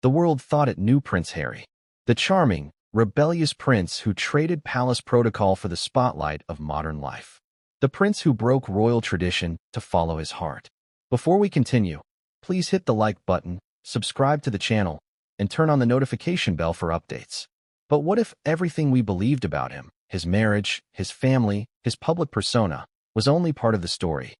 the world thought it knew Prince Harry, the charming, rebellious prince who traded palace protocol for the spotlight of modern life. The prince who broke royal tradition to follow his heart. Before we continue, please hit the like button, subscribe to the channel, and turn on the notification bell for updates. But what if everything we believed about him, his marriage, his family, his public persona, was only part of the story?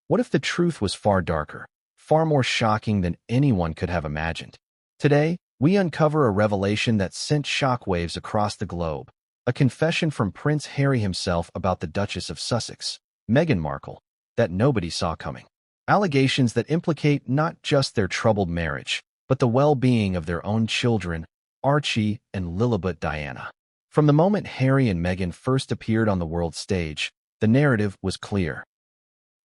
What if the truth was far darker, far more shocking than anyone could have imagined? Today, we uncover a revelation that sent shockwaves across the globe, a confession from Prince Harry himself about the Duchess of Sussex, Meghan Markle, that nobody saw coming. Allegations that implicate not just their troubled marriage, but the well-being of their own children, Archie and Lilibet Diana. From the moment Harry and Meghan first appeared on the world stage, the narrative was clear.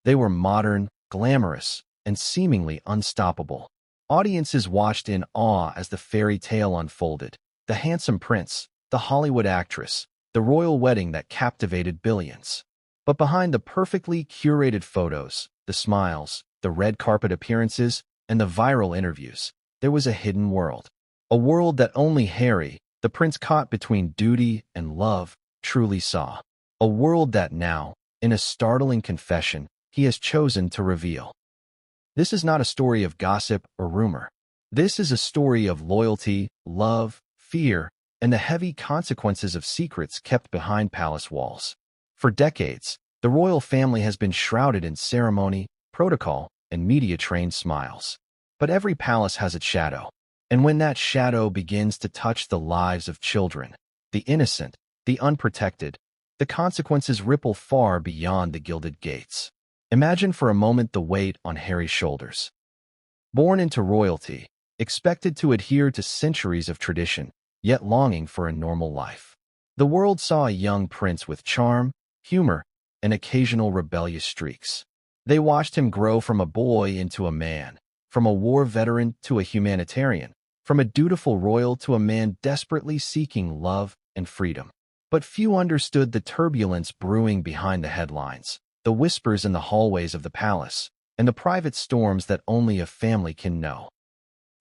They were modern, glamorous, and seemingly unstoppable. Audiences watched in awe as the fairy tale unfolded. The handsome prince, the Hollywood actress, the royal wedding that captivated billions. But behind the perfectly curated photos, the smiles, the red carpet appearances, and the viral interviews, there was a hidden world. A world that only Harry, the prince caught between duty and love, truly saw. A world that now, in a startling confession, he has chosen to reveal. This is not a story of gossip or rumor. This is a story of loyalty, love, fear, and the heavy consequences of secrets kept behind palace walls. For decades, the royal family has been shrouded in ceremony, protocol, and media-trained smiles. But every palace has its shadow. And when that shadow begins to touch the lives of children, the innocent, the unprotected, the consequences ripple far beyond the gilded gates. Imagine for a moment the weight on Harry's shoulders. Born into royalty, expected to adhere to centuries of tradition, yet longing for a normal life. The world saw a young prince with charm, humor, and occasional rebellious streaks. They watched him grow from a boy into a man, from a war veteran to a humanitarian, from a dutiful royal to a man desperately seeking love and freedom. But few understood the turbulence brewing behind the headlines, the whispers in the hallways of the palace, and the private storms that only a family can know.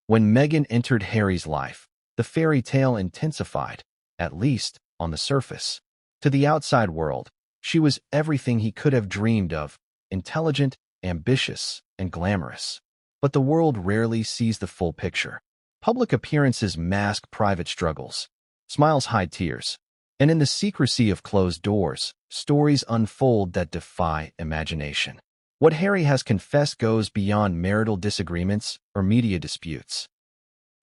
When Meghan entered Harry's life, the fairy tale intensified, at least on the surface. To the outside world, she was everything he could have dreamed of, intelligent, ambitious, and glamorous. But the world rarely sees the full picture. Public appearances mask private struggles. Smiles hide tears. And in the secrecy of closed doors, stories unfold that defy imagination. What Harry has confessed goes beyond marital disagreements or media disputes.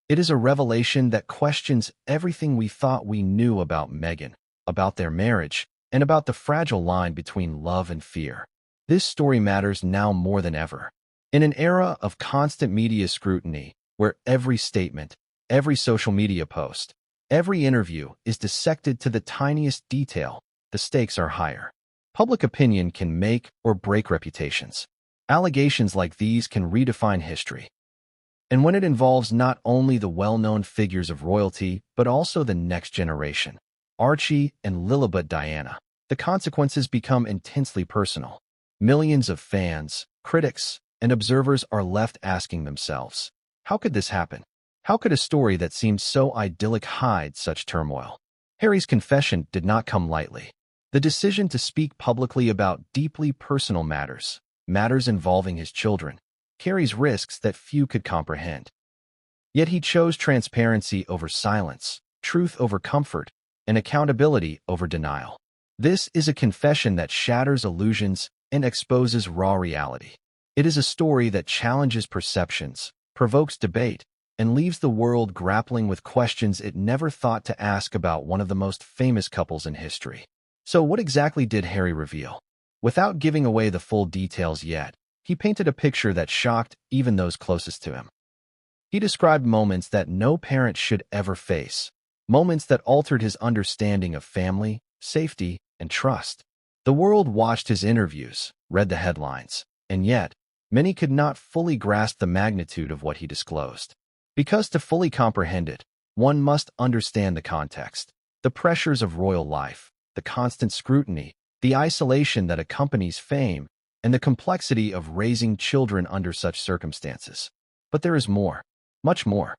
It is a revelation that questions everything we thought we knew about Meghan, about their marriage, and about the fragile line between love and fear. This story matters now more than ever. In an era of constant media scrutiny, where every statement, every social media post, every interview is dissected to the tiniest detail, the stakes are higher. Public opinion can make or break reputations. Allegations like these can redefine history. And when it involves not only the well-known figures of royalty, but also the next generation, Archie and Lilibet Diana, the consequences become intensely personal. Millions of fans, critics, and observers are left asking themselves, how could this happen? How could a story that seemed so idyllic hide such turmoil? Harry's confession did not come lightly. The decision to speak publicly about deeply personal matters involving his children, carries risks that few could comprehend. Yet he chose transparency over silence, truth over comfort, and accountability over denial. This is a confession that shatters illusions and exposes raw reality. It is a story that challenges perceptions, provokes debate, and leaves the world grappling with questions it never thought to ask about one of the most famous couples in history. So what exactly did Harry reveal? Without giving away the full details yet, he painted a picture that shocked even those closest to him. He described moments that no parent should ever face, moments that altered his understanding of family, safety, and trust. The world watched his interviews, read the headlines, and yet, many could not fully grasp the magnitude of what he disclosed. Because to fully comprehend it, one must understand the context, the pressures of royal life, the constant scrutiny, the isolation that accompanies fame, and the complexity of raising children under such circumstances. But there is more, much more.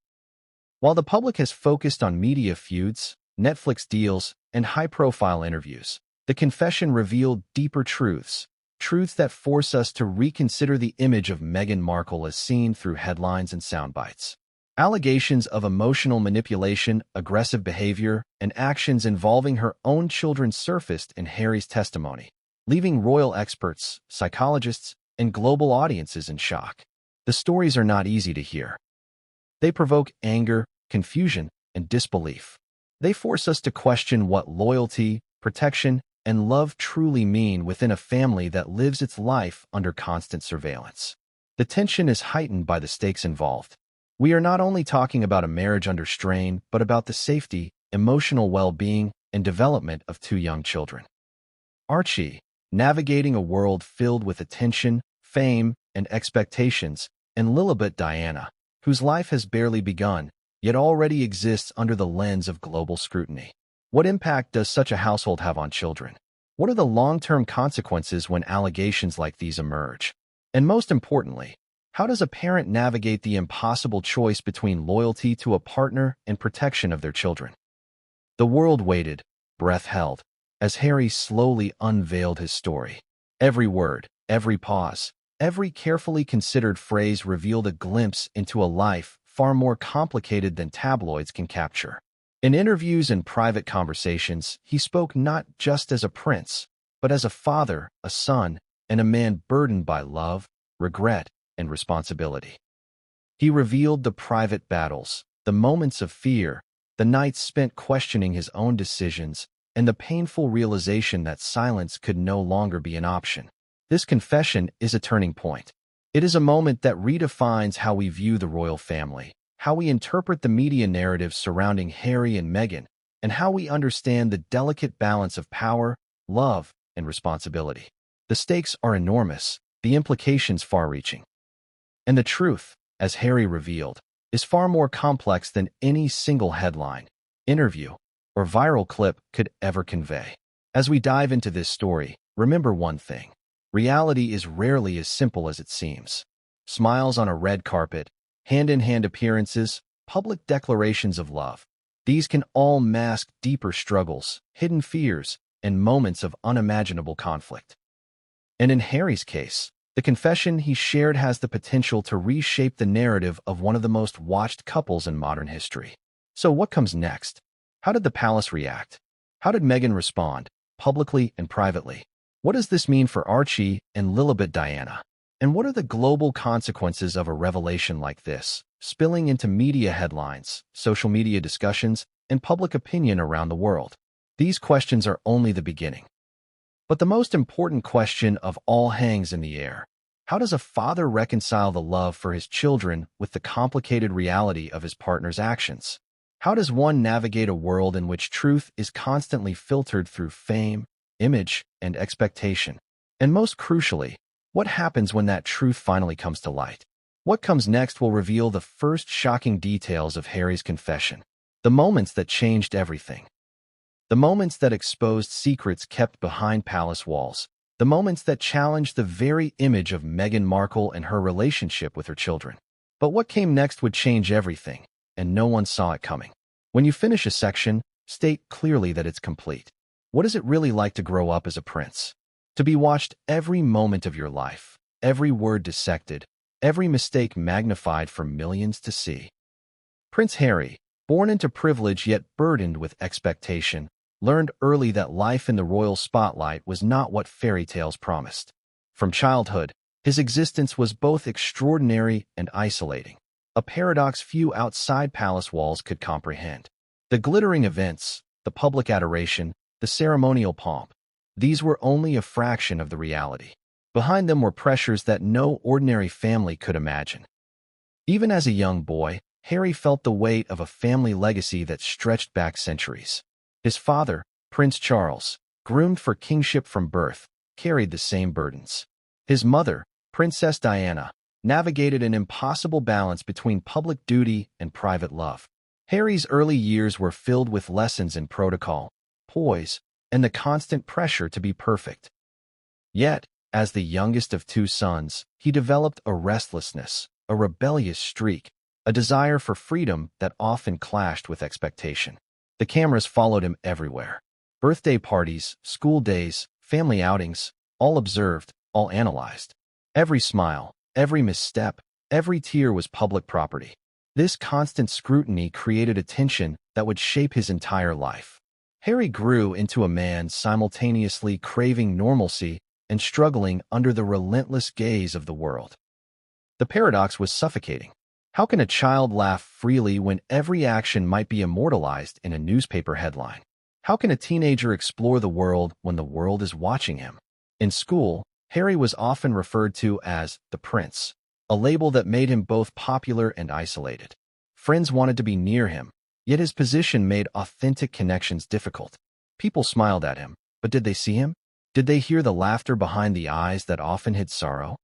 While the public has focused on media feuds, Netflix deals, and high-profile interviews, the confession revealed deeper truths, truths that force us to reconsider the image of Meghan Markle as seen through headlines and soundbites. Allegations of emotional manipulation, aggressive behavior, and actions involving her own children surfaced in Harry's testimony, leaving royal experts, psychologists, and global audiences in shock. The stories are not easy to hear. They provoke anger, confusion, and disbelief. They force us to question what loyalty, protection, and love truly mean within a family that lives its life under constant surveillance. The tension is heightened by the stakes involved. We are not only talking about a marriage under strain, but about the safety, emotional well-being, and development of two young children. Archie, navigating a world filled with attention, fame, and expectations, and Lilibet Diana, whose life has barely begun, yet already exists under the lens of global scrutiny. What impact does such a household have on children? What are the long-term consequences when allegations like these emerge? And most importantly, how does a parent navigate the impossible choice between loyalty to a partner and protection of their children? The world waited, breath held, as Harry slowly unveiled his story. Every word, every pause, every carefully considered phrase revealed a glimpse into a life far more complicated than tabloids can capture. In interviews and private conversations, he spoke not just as a prince, but as a father, a son, and a man burdened by love, regret, and responsibility. He revealed the private battles, the moments of fear, the nights spent questioning his own decisions, and the painful realization that silence could no longer be an option. This confession is a turning point. It is a moment that redefines how we view the royal family, how we interpret the media narrative surrounding Harry and Meghan, and how we understand the delicate balance of power, love, and responsibility. The stakes are enormous, the implications far-reaching. And the truth, as Harry revealed, is far more complex than any single headline, interview, or viral clip could ever convey. As we dive into this story, remember one thing. Reality is rarely as simple as it seems. Smiles on a red carpet, hand-in-hand appearances, public declarations of love. These can all mask deeper struggles, hidden fears, and moments of unimaginable conflict. And in Harry's case, the confession he shared has the potential to reshape the narrative of one of the most watched couples in modern history. So what comes next? How did the palace react? How did Meghan respond, publicly and privately? What does this mean for Archie and Lilibet Diana? And what are the global consequences of a revelation like this, spilling into media headlines, social media discussions, and public opinion around the world? These questions are only the beginning. But the most important question of all hangs in the air. How does a father reconcile the love for his children with the complicated reality of his partner's actions? How does one navigate a world in which truth is constantly filtered through fame, image, and expectation? And most crucially, what happens when that truth finally comes to light? What comes next will reveal the first shocking details of Harry's confession, the moments that changed everything. The moments that exposed secrets kept behind palace walls, the moments that challenged the very image of Meghan Markle and her relationship with her children. But what came next would change everything, and no one saw it coming. When you finish a section, state clearly that it's complete. What is it really like to grow up as a prince? To be watched every moment of your life, every word dissected, every mistake magnified for millions to see. Prince Harry, born into privilege yet burdened with expectation, learned early that life in the royal spotlight was not what fairy tales promised. From childhood, his existence was both extraordinary and isolating, a paradox few outside palace walls could comprehend. The glittering events, the public adoration, the ceremonial pomp, these were only a fraction of the reality. Behind them were pressures that no ordinary family could imagine. Even as a young boy, Harry felt the weight of a family legacy that stretched back centuries. His father, Prince Charles, groomed for kingship from birth, carried the same burdens. His mother, Princess Diana, navigated an impossible balance between public duty and private love. Harry's early years were filled with lessons in protocol, poise, and the constant pressure to be perfect. Yet, as the youngest of two sons, he developed a restlessness, a rebellious streak, a desire for freedom that often clashed with expectation. The cameras followed him everywhere. Birthday parties, school days, family outings, all observed, all analyzed. Every smile, every misstep, every tear was public property. This constant scrutiny created a tension that would shape his entire life. Harry grew into a man simultaneously craving normalcy and struggling under the relentless gaze of the world. The paradox was suffocating. How can a child laugh freely when every action might be immortalized in a newspaper headline? How can a teenager explore the world when the world is watching him? In school, Harry was often referred to as the prince, a label that made him both popular and isolated. Friends wanted to be near him, yet his position made authentic connections difficult. People smiled at him, but did they see him? Did they hear the laughter behind the eyes that often hid sorrow?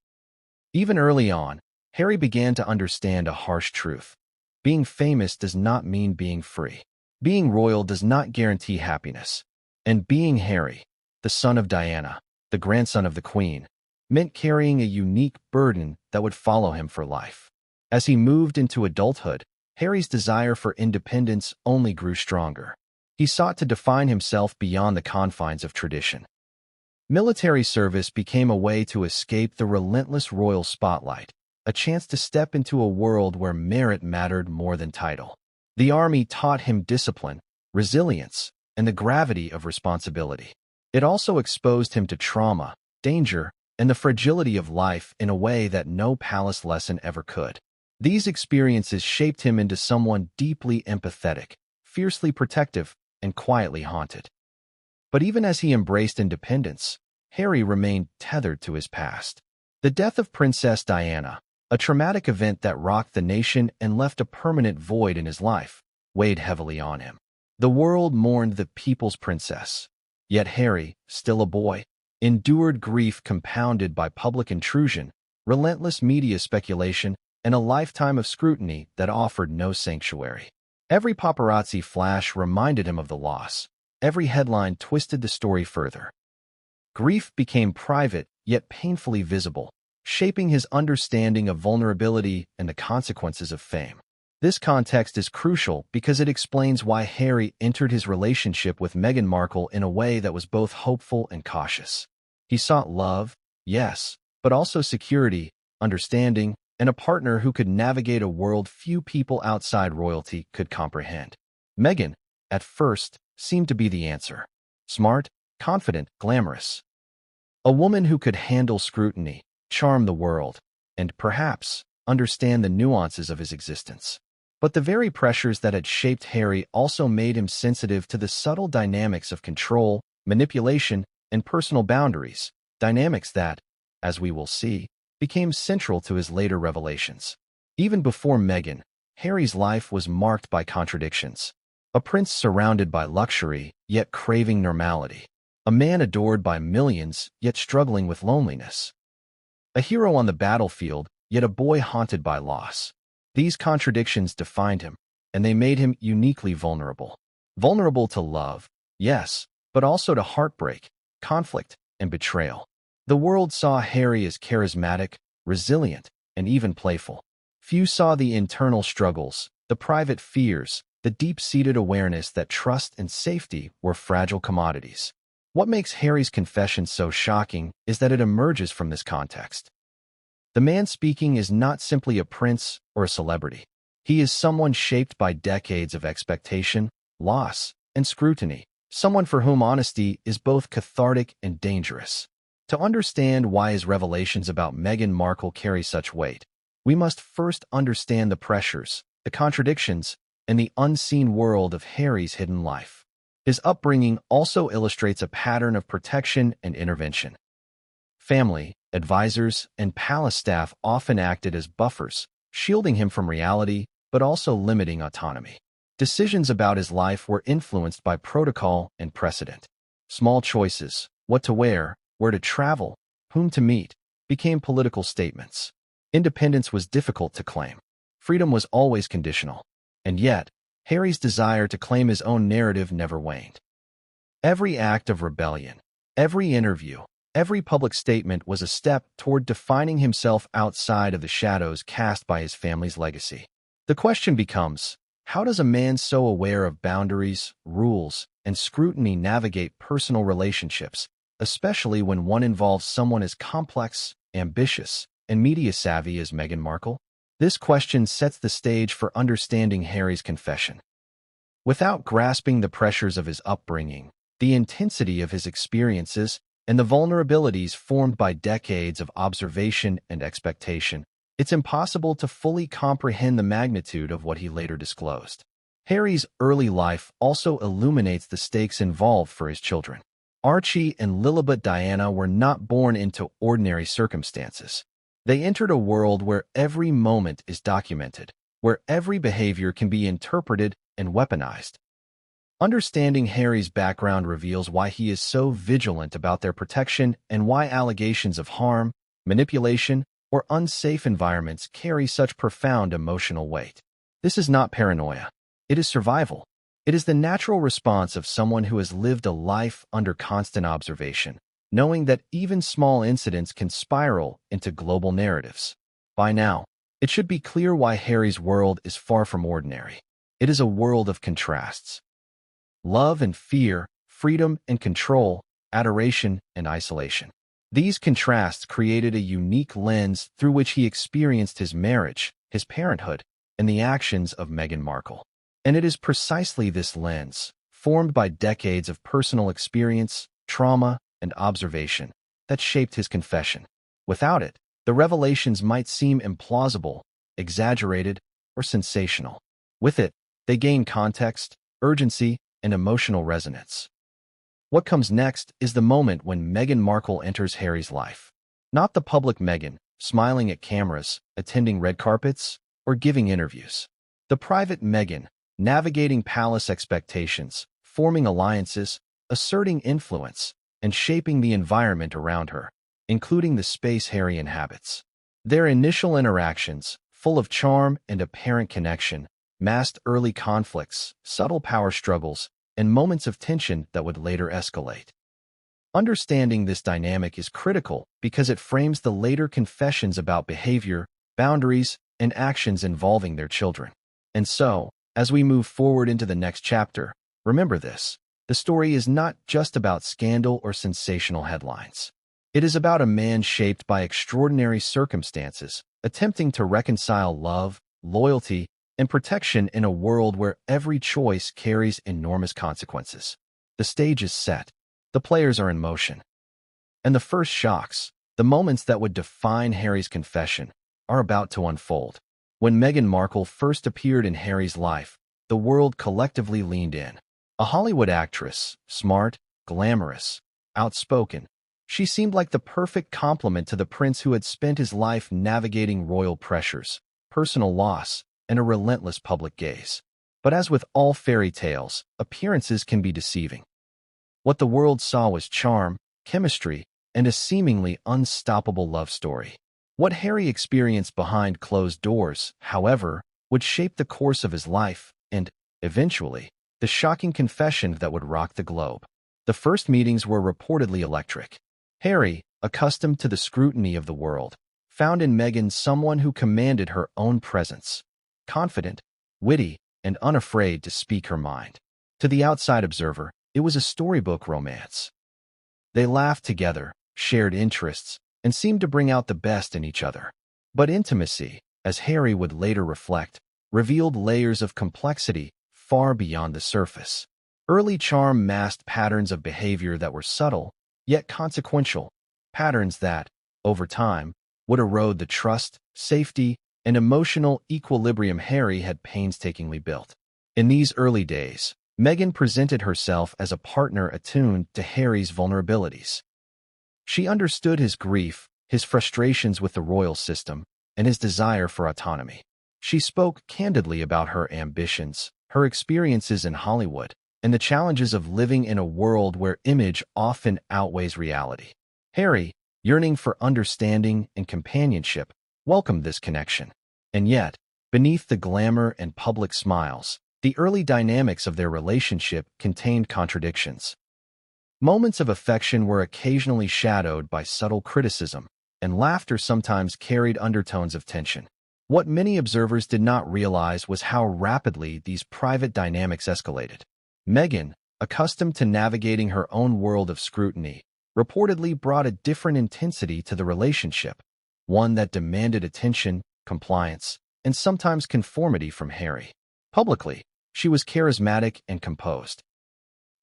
Even early on, Harry began to understand a harsh truth. Being famous does not mean being free. Being royal does not guarantee happiness. And being Harry, the son of Diana, the grandson of the Queen, meant carrying a unique burden that would follow him for life. As he moved into adulthood, Harry's desire for independence only grew stronger. He sought to define himself beyond the confines of tradition. Military service became a way to escape the relentless royal spotlight, a chance to step into a world where merit mattered more than title. The army taught him discipline, resilience, and the gravity of responsibility. It also exposed him to trauma, danger, and the fragility of life in a way that no palace lesson ever could. These experiences shaped him into someone deeply empathetic, fiercely protective, and quietly haunted. But even as he embraced independence, Harry remained tethered to his past. The death of Princess Diana, a traumatic event that rocked the nation and left a permanent void in his life, weighed heavily on him. The world mourned the people's princess. Yet Harry, still a boy, endured grief compounded by public intrusion, relentless media speculation, and a lifetime of scrutiny that offered no sanctuary. Every paparazzi flash reminded him of the loss. Every headline twisted the story further. Grief became private, yet painfully visible, shaping his understanding of vulnerability and the consequences of fame. This context is crucial because it explains why Harry entered his relationship with Meghan Markle in a way that was both hopeful and cautious. He sought love, yes, but also security, understanding, and a partner who could navigate a world few people outside royalty could comprehend. Meghan, at first, seemed to be the answer. Smart, confident, glamorous. A woman who could handle scrutiny, charm the world, and perhaps understand the nuances of his existence. But the very pressures that had shaped Harry also made him sensitive to the subtle dynamics of control, manipulation, and personal boundaries, dynamics that, as we will see, became central to his later revelations. Even before Meghan, Harry's life was marked by contradictions. A prince surrounded by luxury, yet craving normality. A man adored by millions, yet struggling with loneliness. A hero on the battlefield, yet a boy haunted by loss. These contradictions defined him, and they made him uniquely vulnerable. Vulnerable to love, yes, but also to heartbreak, conflict, and betrayal. The world saw Harry as charismatic, resilient, and even playful. Few saw the internal struggles, the private fears, the deep-seated awareness that trust and safety were fragile commodities. What makes Harry's confession so shocking is that it emerges from this context. The man speaking is not simply a prince or a celebrity. He is someone shaped by decades of expectation, loss, and scrutiny, someone for whom honesty is both cathartic and dangerous. To understand why his revelations about Meghan Markle carry such weight, we must first understand the pressures, the contradictions, and the unseen world of Harry's hidden life. His upbringing also illustrates a pattern of protection and intervention. Family, advisors, and palace staff often acted as buffers, shielding him from reality, but also limiting autonomy. Decisions about his life were influenced by protocol and precedent. Small choices, what to wear, where to travel, whom to meet, became political statements. Independence was difficult to claim. Freedom was always conditional. And yet, Harry's desire to claim his own narrative never waned. Every act of rebellion, every interview, every public statement was a step toward defining himself outside of the shadows cast by his family's legacy. The question becomes, how does a man so aware of boundaries, rules, and scrutiny navigate personal relationships, especially when one involves someone as complex, ambitious, and media-savvy as Meghan Markle? This question sets the stage for understanding Harry's confession. Without grasping the pressures of his upbringing, the intensity of his experiences, and the vulnerabilities formed by decades of observation and expectation, it's impossible to fully comprehend the magnitude of what he later disclosed. Harry's early life also illuminates the stakes involved for his children. Archie and Lilibet Diana were not born into ordinary circumstances. They entered a world where every moment is documented, where every behavior can be interpreted and weaponized. Understanding Harry's background reveals why he is so vigilant about their protection and why allegations of harm, manipulation, or unsafe environments carry such profound emotional weight. This is not paranoia. It is survival. It is the natural response of someone who has lived a life under constant observation, knowing that even small incidents can spiral into global narratives. By now, it should be clear why Harry's world is far from ordinary. It is a world of contrasts. Love and fear, freedom and control, adoration and isolation. These contrasts created a unique lens through which he experienced his marriage, his parenthood, and the actions of Meghan Markle. And it is precisely this lens, formed by decades of personal experience, trauma, and observation, that shaped his confession. Without it, the revelations might seem implausible, exaggerated, or sensational. With it, they gain context, urgency, and emotional resonance. What comes next is the moment when Meghan Markle enters Harry's life. Not the public Meghan, smiling at cameras, attending red carpets, or giving interviews. The private Meghan, navigating palace expectations, forming alliances, asserting influence, and shaping the environment around her, including the space Harry inhabits. Their initial interactions, full of charm and apparent connection, masked early conflicts, subtle power struggles, and moments of tension that would later escalate. Understanding this dynamic is critical because it frames the later confessions about behavior, boundaries, and actions involving their children. And so, as we move forward into the next chapter, remember this: the story is not just about scandal or sensational headlines. It is about a man shaped by extraordinary circumstances, attempting to reconcile love, loyalty, and protection in a world where every choice carries enormous consequences. The stage is set. The players are in motion. And the first shocks, the moments that would define Harry's confession, are about to unfold. When Meghan Markle first appeared in Harry's life, the world collectively leaned in. A Hollywood actress, smart, glamorous, outspoken, she seemed like the perfect complement to the prince who had spent his life navigating royal pressures, personal loss, and a relentless public gaze. But as with all fairy tales, appearances can be deceiving. What the world saw was charm, chemistry, and a seemingly unstoppable love story. What Harry experienced behind closed doors, however, would shape the course of his life and, eventually, the shocking confession that would rock the globe. The first meetings were reportedly electric. Harry, accustomed to the scrutiny of the world, found in Meghan someone who commanded her own presence. Confident, witty, and unafraid to speak her mind. To the outside observer, it was a storybook romance. They laughed together, shared interests, and seemed to bring out the best in each other. But intimacy, as Harry would later reflect, revealed layers of complexity far beyond the surface. Early charm masked patterns of behavior that were subtle, yet consequential, patterns that, over time, would erode the trust, safety, and emotional equilibrium Harry had painstakingly built. In these early days, Meghan presented herself as a partner attuned to Harry's vulnerabilities. She understood his grief, his frustrations with the royal system, and his desire for autonomy. She spoke candidly about her ambitions, her experiences in Hollywood, and the challenges of living in a world where image often outweighs reality. Harry, yearning for understanding and companionship, welcomed this connection. And yet, beneath the glamour and public smiles, the early dynamics of their relationship contained contradictions. Moments of affection were occasionally shadowed by subtle criticism, and laughter sometimes carried undertones of tension. What many observers did not realize was how rapidly these private dynamics escalated. Meghan, accustomed to navigating her own world of scrutiny, reportedly brought a different intensity to the relationship, one that demanded attention, compliance, and sometimes conformity from Harry. Publicly, she was charismatic and composed.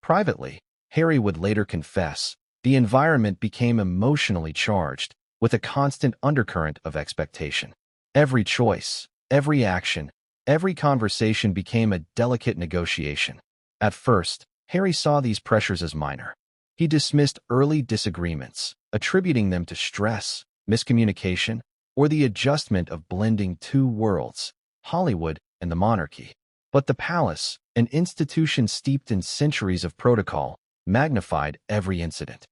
Privately, Harry would later confess, the environment became emotionally charged, with a constant undercurrent of expectation. Every choice, every action, every conversation became a delicate negotiation. At first, Harry saw these pressures as minor. He dismissed early disagreements, attributing them to stress, miscommunication, or the adjustment of blending two worlds, Hollywood and the monarchy. But the palace, an institution steeped in centuries of protocol, magnified every incident.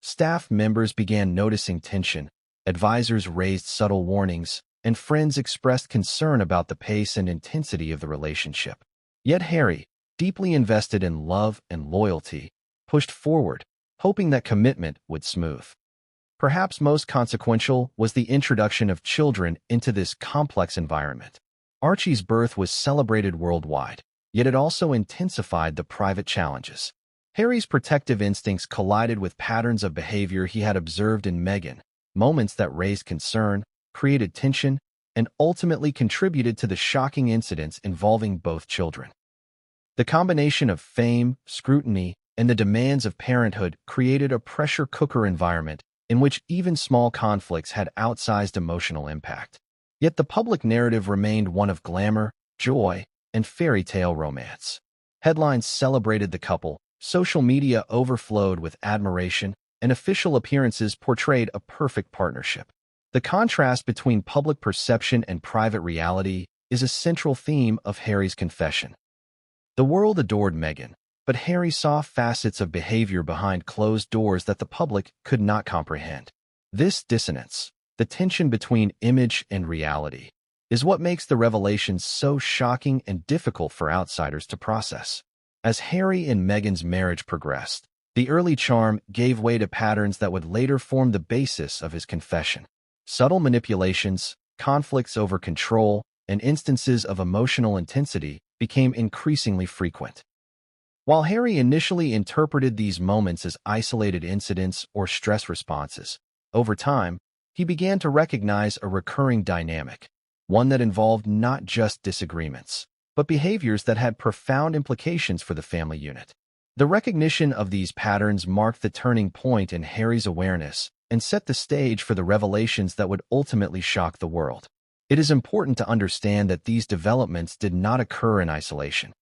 Staff members began noticing tension, advisors raised subtle warnings, and friends expressed concern about the pace and intensity of the relationship. Yet Harry, deeply invested in love and loyalty, pushed forward, hoping that commitment would smooth. Perhaps most consequential was the introduction of children into this complex environment. Archie's birth was celebrated worldwide, yet it also intensified the private challenges. Harry's protective instincts collided with patterns of behavior he had observed in Meghan, moments that raised concern, created tension, and ultimately contributed to the shocking incidents involving both children. The combination of fame, scrutiny, and the demands of parenthood created a pressure cooker environment in which even small conflicts had outsized emotional impact. Yet the public narrative remained one of glamour, joy, and fairy tale romance. Headlines celebrated the couple, social media overflowed with admiration, and official appearances portrayed a perfect partnership. The contrast between public perception and private reality is a central theme of Harry's confession. The world adored Meghan, but Harry saw facets of behavior behind closed doors that the public could not comprehend. This dissonance, the tension between image and reality, is what makes the revelations so shocking and difficult for outsiders to process. As Harry and Meghan's marriage progressed, the early charm gave way to patterns that would later form the basis of his confession. Subtle manipulations, conflicts over control, and instances of emotional intensity became increasingly frequent. While Harry initially interpreted these moments as isolated incidents or stress responses, over time, he began to recognize a recurring dynamic, one that involved not just disagreements, but behaviors that had profound implications for the family unit. The recognition of these patterns marked the turning point in Harry's awareness and set the stage for the revelations that would ultimately shock the world. It is important to understand that these developments did not occur in isolation.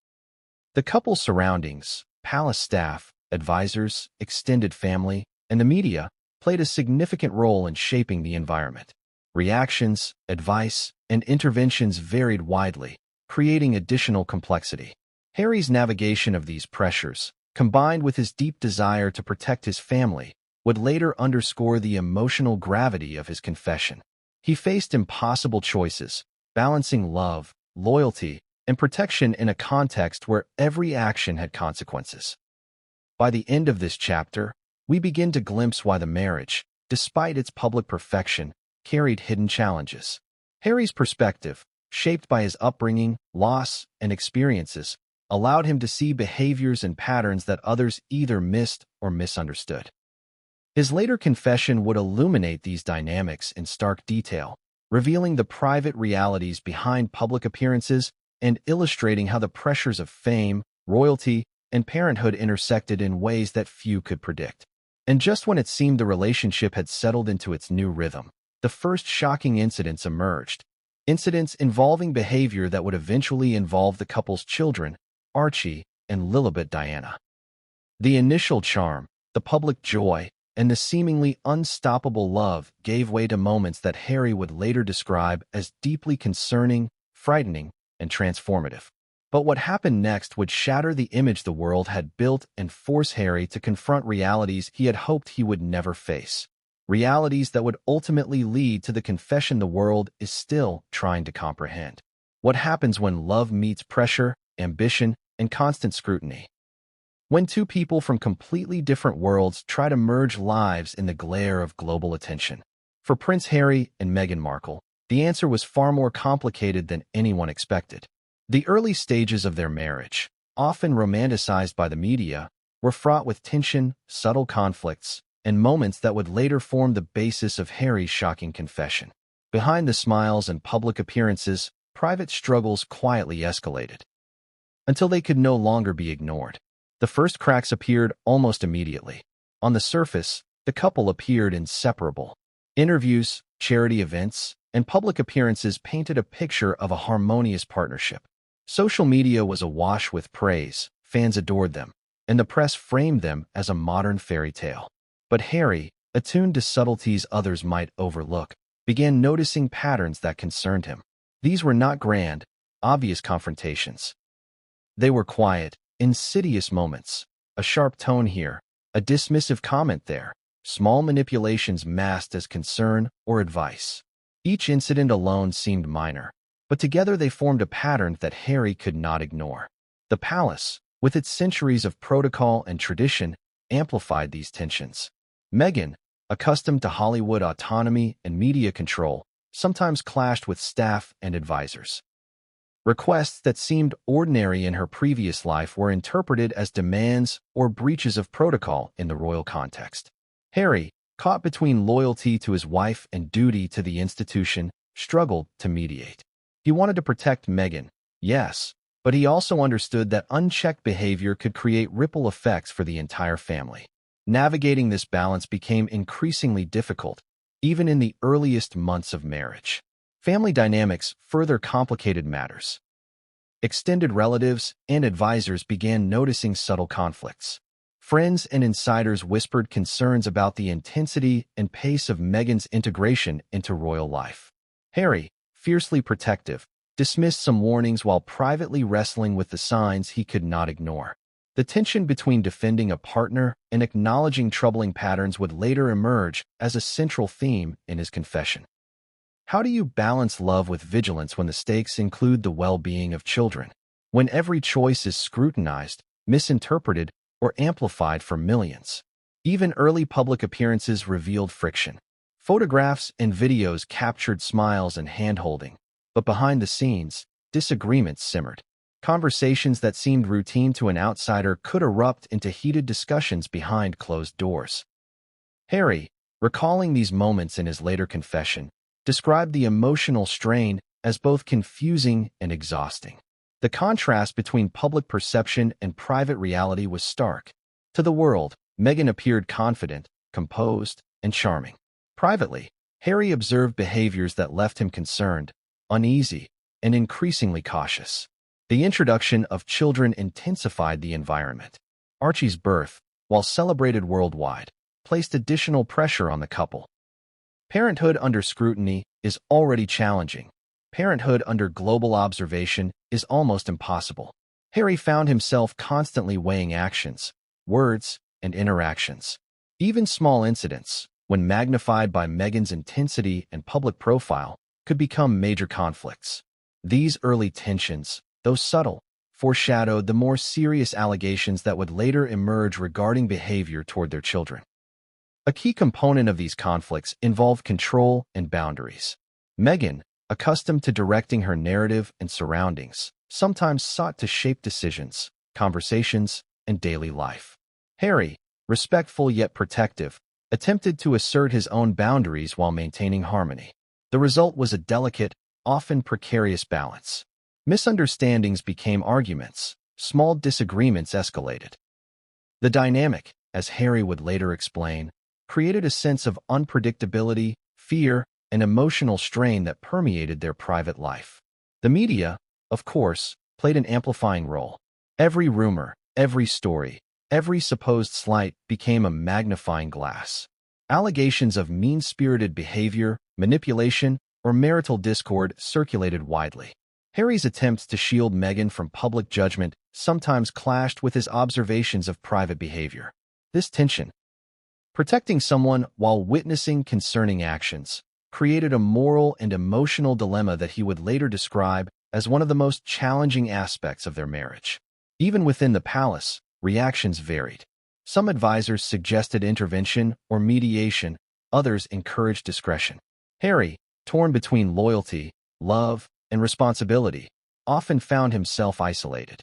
The couple's surroundings, palace staff, advisors, extended family, and the media played a significant role in shaping the environment. Reactions, advice, and interventions varied widely, creating additional complexity. Harry's navigation of these pressures, combined with his deep desire to protect his family, would later underscore the emotional gravity of his confession. He faced impossible choices, balancing love, loyalty, and protection in a context where every action had consequences. By the end of this chapter, we begin to glimpse why the marriage, despite its public perfection, carried hidden challenges. Harry's perspective, shaped by his upbringing, loss, and experiences, allowed him to see behaviors and patterns that others either missed or misunderstood. His later confession would illuminate these dynamics in stark detail, revealing the private realities behind public appearances and illustrating how the pressures of fame, royalty, and parenthood intersected in ways that few could predict. And just when it seemed the relationship had settled into its new rhythm, the first shocking incidents emerged. Incidents involving behavior that would eventually involve the couple's children, Archie and Lilibet Diana. The initial charm, the public joy, and the seemingly unstoppable love gave way to moments that Harry would later describe as deeply concerning, frightening, and transformative. But what happened next would shatter the image the world had built and force Harry to confront realities he had hoped he would never face. Realities that would ultimately lead to the confession the world is still trying to comprehend. What happens when love meets pressure, ambition, and constant scrutiny? When two people from completely different worlds try to merge lives in the glare of global attention. For Prince Harry and Meghan Markle, The answer was far more complicated than anyone expected. The early stages of their marriage, often romanticized by the media, were fraught with tension, subtle conflicts, and moments that would later form the basis of Harry's shocking confession. Behind the smiles and public appearances, private struggles quietly escalated, until they could no longer be ignored. The first cracks appeared almost immediately. On the surface, the couple appeared inseparable. Interviews, charity events, and public appearances painted a picture of a harmonious partnership. Social media was awash with praise, fans adored them, and the press framed them as a modern fairy tale. But Harry, attuned to subtleties others might overlook, began noticing patterns that concerned him. These were not grand, obvious confrontations. They were quiet, insidious moments, a sharp tone here, a dismissive comment there, small manipulations masked as concern or advice. Each incident alone seemed minor, but together they formed a pattern that Harry could not ignore. The palace, with its centuries of protocol and tradition, amplified these tensions. Meghan, accustomed to Hollywood autonomy and media control, sometimes clashed with staff and advisors. Requests that seemed ordinary in her previous life were interpreted as demands or breaches of protocol in the royal context. Harry, caught between loyalty to his wife and duty to the institution, struggled to mediate. He wanted to protect Meghan, yes, but he also understood that unchecked behavior could create ripple effects for the entire family. Navigating this balance became increasingly difficult, even in the earliest months of marriage. Family dynamics further complicated matters. Extended relatives and advisors began noticing subtle conflicts. Friends and insiders whispered concerns about the intensity and pace of Meghan's integration into royal life. Harry, fiercely protective, dismissed some warnings while privately wrestling with the signs he could not ignore. The tension between defending a partner and acknowledging troubling patterns would later emerge as a central theme in his confession. How do you balance love with vigilance when the stakes include the well-being of children? When every choice is scrutinized, misinterpreted, or amplified for millions? Even early public appearances revealed friction. Photographs and videos captured smiles and hand-holding, but behind the scenes, disagreements simmered. Conversations that seemed routine to an outsider could erupt into heated discussions behind closed doors. Harry, recalling these moments in his later confession, described the emotional strain as both confusing and exhausting. The contrast between public perception and private reality was stark. To the world, Meghan appeared confident, composed, and charming. Privately, Harry observed behaviors that left him concerned, uneasy, and increasingly cautious. The introduction of children intensified the environment. Archie's birth, while celebrated worldwide, placed additional pressure on the couple. Parenthood under scrutiny is already challenging. Parenthood under global observation is almost impossible. Harry found himself constantly weighing actions, words, and interactions. Even small incidents, when magnified by Meghan's intensity and public profile, could become major conflicts. These early tensions, though subtle, foreshadowed the more serious allegations that would later emerge regarding behavior toward their children. A key component of these conflicts involved control and boundaries. Meghan, accustomed to directing her narrative and surroundings, sometimes sought to shape decisions, conversations, and daily life. Harry, respectful yet protective, attempted to assert his own boundaries while maintaining harmony. The result was a delicate, often precarious balance. Misunderstandings became arguments, small disagreements escalated. The dynamic, as Harry would later explain, created a sense of unpredictability, fear, and emotional strain that permeated their private life. The media, of course, played an amplifying role. Every rumor, every story, every supposed slight became a magnifying glass. Allegations of mean-spirited behavior, manipulation, or marital discord circulated widely. Harry's attempts to shield Meghan from public judgment sometimes clashed with his observations of private behavior. This tension, protecting someone while witnessing concerning actions, created a moral and emotional dilemma that he would later describe as one of the most challenging aspects of their marriage. Even within the palace, reactions varied. Some advisors suggested intervention or mediation, others encouraged discretion. Harry, torn between loyalty, love, and responsibility, often found himself isolated.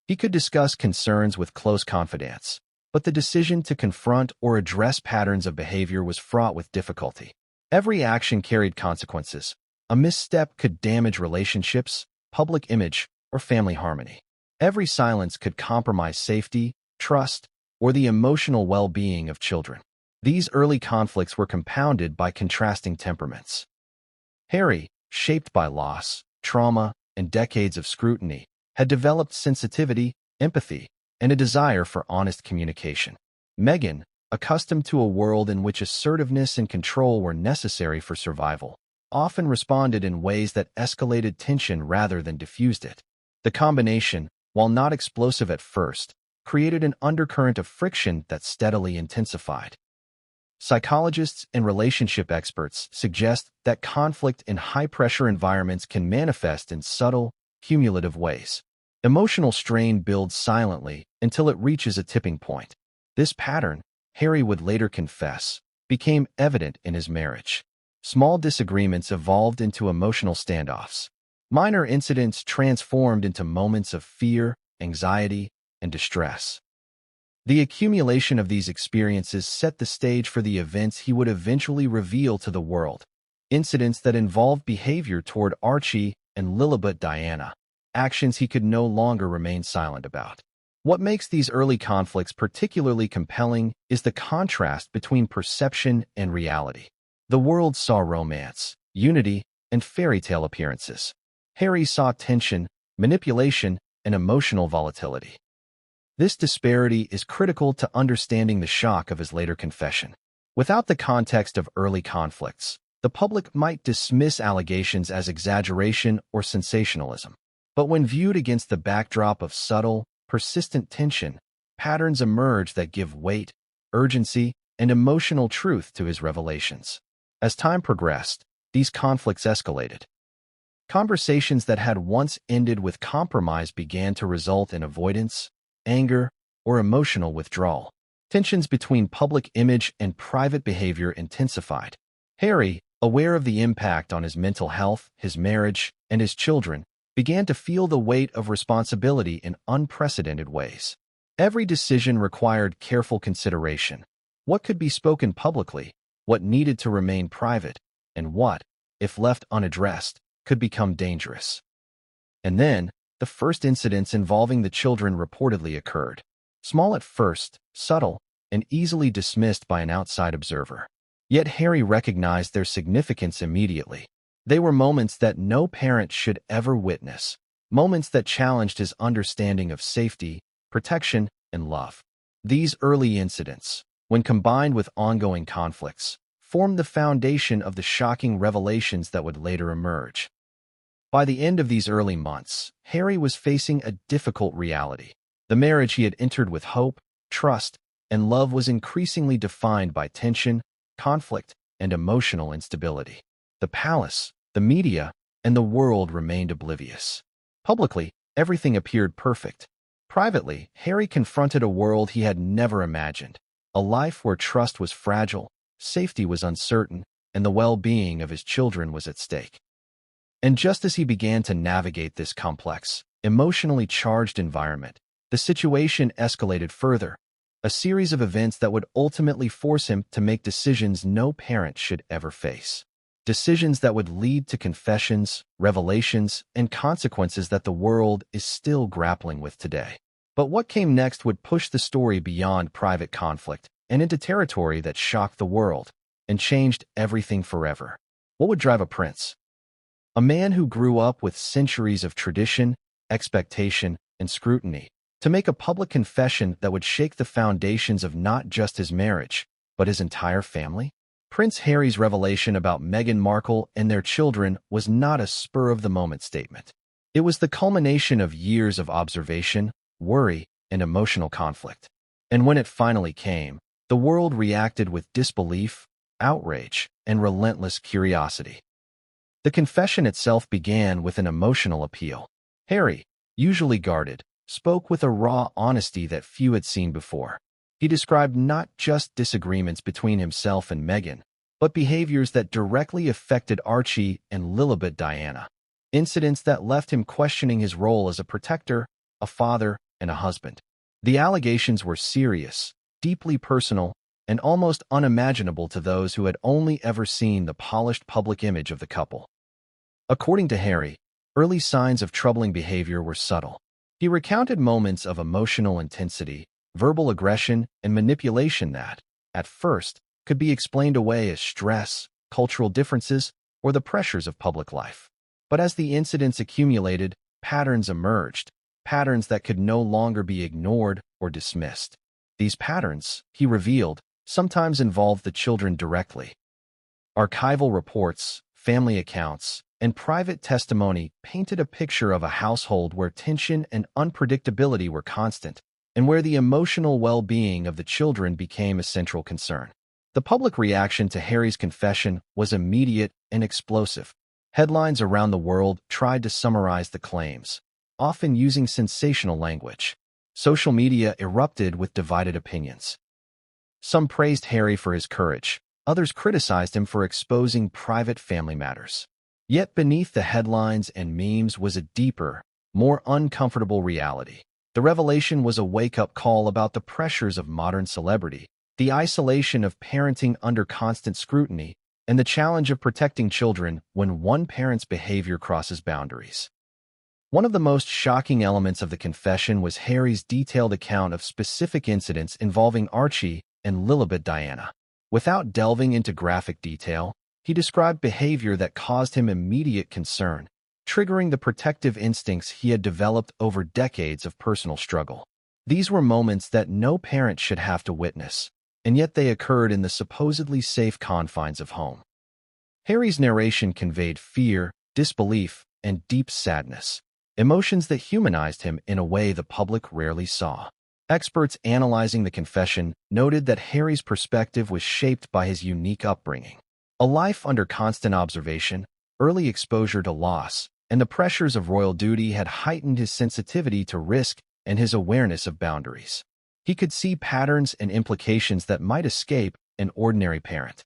He could discuss concerns with close confidants, but the decision to confront or address patterns of behavior was fraught with difficulty. Every action carried consequences. A misstep could damage relationships, public image, or family harmony. Every silence could compromise safety, trust, or the emotional well-being of children. These early conflicts were compounded by contrasting temperaments. Harry, shaped by loss, trauma, and decades of scrutiny, had developed sensitivity, empathy, and a desire for honest communication. Meghan, accustomed to a world in which assertiveness and control were necessary for survival, often responded in ways that escalated tension rather than diffused it. The combination, while not explosive at first, created an undercurrent of friction that steadily intensified. Psychologists and relationship experts suggest that conflict in high-pressure environments can manifest in subtle, cumulative ways. Emotional strain builds silently until it reaches a tipping point. This pattern, Harry would later confess, became evident in his marriage. Small disagreements evolved into emotional standoffs. Minor incidents transformed into moments of fear, anxiety, and distress. The accumulation of these experiences set the stage for the events he would eventually reveal to the world, incidents that involved behavior toward Archie and Lilibet Diana, actions he could no longer remain silent about. What makes these early conflicts particularly compelling is the contrast between perception and reality. The world saw romance, unity, and fairy tale appearances. Harry saw tension, manipulation, and emotional volatility. This disparity is critical to understanding the shock of his later confession. Without the context of early conflicts, the public might dismiss allegations as exaggeration or sensationalism. But when viewed against the backdrop of subtle, persistent tension, patterns emerge that give weight, urgency, and emotional truth to his revelations. As time progressed, these conflicts escalated. Conversations that had once ended with compromise began to result in avoidance, anger, or emotional withdrawal. Tensions between public image and private behavior intensified. Harry, aware of the impact on his mental health, his marriage, and his children, began to feel the weight of responsibility in unprecedented ways. Every decision required careful consideration. What could be spoken publicly, what needed to remain private, and what, if left unaddressed, could become dangerous. And then, the first incidents involving the children reportedly occurred. Small at first, subtle, and easily dismissed by an outside observer. Yet Harry recognized their significance immediately. They were moments that no parent should ever witness, moments that challenged his understanding of safety, protection, and love. These early incidents, when combined with ongoing conflicts, formed the foundation of the shocking revelations that would later emerge. By the end of these early months, Harry was facing a difficult reality. The marriage he had entered with hope, trust, and love was increasingly defined by tension, conflict, and emotional instability. The palace, the media, and the world remained oblivious. Publicly, everything appeared perfect. Privately, Harry confronted a world he had never imagined, a life where trust was fragile, safety was uncertain, and the well-being of his children was at stake. And just as he began to navigate this complex, emotionally charged environment, the situation escalated further, a series of events that would ultimately force him to make decisions no parent should ever face. Decisions that would lead to confessions, revelations, and consequences that the world is still grappling with today. But what came next would push the story beyond private conflict and into territory that shocked the world and changed everything forever. What would drive a prince? A man who grew up with centuries of tradition, expectation, and scrutiny, to make a public confession that would shake the foundations of not just his marriage, but his entire family? Prince Harry's revelation about Meghan Markle and their children was not a spur-of-the-moment statement. It was the culmination of years of observation, worry, and emotional conflict. And when it finally came, the world reacted with disbelief, outrage, and relentless curiosity. The confession itself began with an emotional appeal. Harry, usually guarded, spoke with a raw honesty that few had seen before. He described not just disagreements between himself and Meghan, but behaviors that directly affected Archie and Lilibet Diana. Incidents that left him questioning his role as a protector, a father, and a husband. The allegations were serious, deeply personal, and almost unimaginable to those who had only ever seen the polished public image of the couple. According to Harry, early signs of troubling behavior were subtle. He recounted moments of emotional intensity, verbal aggression, and manipulation that, at first, could be explained away as stress, cultural differences, or the pressures of public life. But as the incidents accumulated, patterns emerged, patterns that could no longer be ignored or dismissed. These patterns, he revealed, sometimes involved the children directly. Archival reports, family accounts, and private testimony painted a picture of a household where tension and unpredictability were constant, and where the emotional well-being of the children became a central concern. The public reaction to Harry's confession was immediate and explosive. Headlines around the world tried to summarize the claims, often using sensational language. Social media erupted with divided opinions. Some praised Harry for his courage, others criticized him for exposing private family matters. Yet beneath the headlines and memes was a deeper, more uncomfortable reality. The revelation was a wake-up call about the pressures of modern celebrity, the isolation of parenting under constant scrutiny, and the challenge of protecting children when one parent's behavior crosses boundaries. One of the most shocking elements of the confession was Harry's detailed account of specific incidents involving Archie and Lilibet Diana. Without delving into graphic detail, he described behavior that caused him immediate concern, triggering the protective instincts he had developed over decades of personal struggle. These were moments that no parent should have to witness, and yet they occurred in the supposedly safe confines of home. Harry's narration conveyed fear, disbelief, and deep sadness, emotions that humanized him in a way the public rarely saw. Experts analyzing the confession noted that Harry's perspective was shaped by his unique upbringing. A life under constant observation, early exposure to loss, and the pressures of royal duty had heightened his sensitivity to risk and his awareness of boundaries. He could see patterns and implications that might escape an ordinary parent.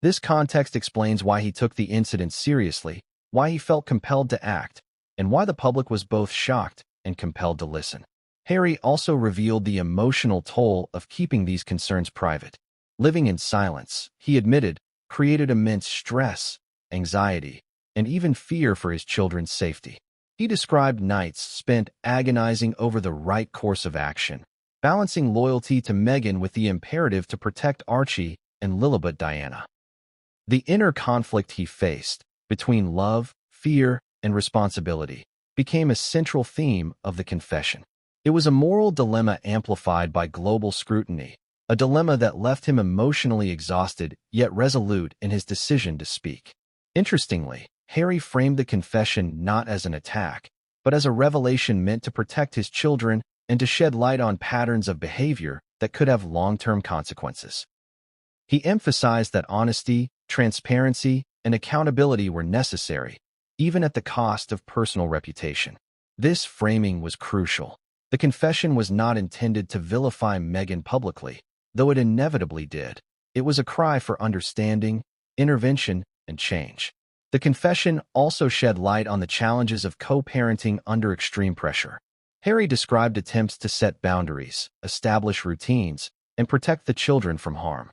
This context explains why he took the incident seriously, why he felt compelled to act, and why the public was both shocked and compelled to listen. Harry also revealed the emotional toll of keeping these concerns private. Living in silence, he admitted, created immense stress, anxiety, and even fear for his children's safety. He described nights spent agonizing over the right course of action, balancing loyalty to Meghan with the imperative to protect Archie and Lilibet Diana. The inner conflict he faced, between love, fear, and responsibility, became a central theme of the confession. It was a moral dilemma amplified by global scrutiny, a dilemma that left him emotionally exhausted yet resolute in his decision to speak. Interestingly, Harry framed the confession not as an attack, but as a revelation meant to protect his children and to shed light on patterns of behavior that could have long-term consequences. He emphasized that honesty, transparency, and accountability were necessary, even at the cost of personal reputation. This framing was crucial. The confession was not intended to vilify Meghan publicly, though it inevitably did. It was a cry for understanding, intervention, and change. The confession also shed light on the challenges of co-parenting under extreme pressure. Harry described attempts to set boundaries, establish routines, and protect the children from harm.